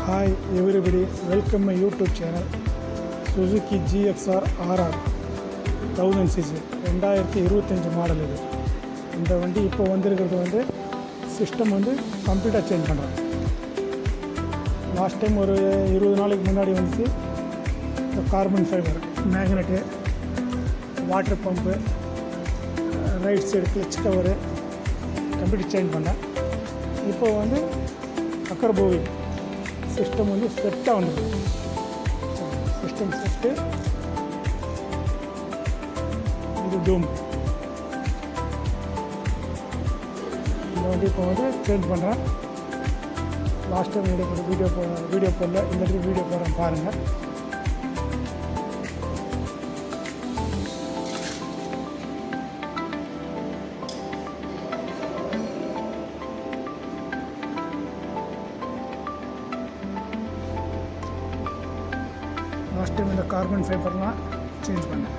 Hi everybody, welcome my YouTube channel. Suzuki GXR RR 1000cc 2025 model. இது இந்த வண்டி இப்போ வந்திருக்கிறது சிஸ்டம் கம்ப்ளீட்டாக சேஞ்ச் பண்ணுறாங்க. லாஸ்ட் டைம் ஒரு 20 நாளைக்கு முன்னாடி வந்துச்சு இந்த carbon fibre magnet, water pump, right side clutch cover complete change பண்ணேன். இப்போ அக்கர்போவி சிஸ்டம் செட்டாக வந்துருக்கு. சிஸ்டம் செட்டு, இது டூம். இந்த வண்டி இப்போ சேஞ்ச் பண்ணுறேன். லாஸ்ட் டைம் வீடியோ போடல, இந்த இடத்துல வீடியோ போடுறேன் பாருங்கள். லாஸ்ட் டைம் இந்த கார்பன் ஃபைபர்லாம் சேஞ்ச் பண்ணேன்.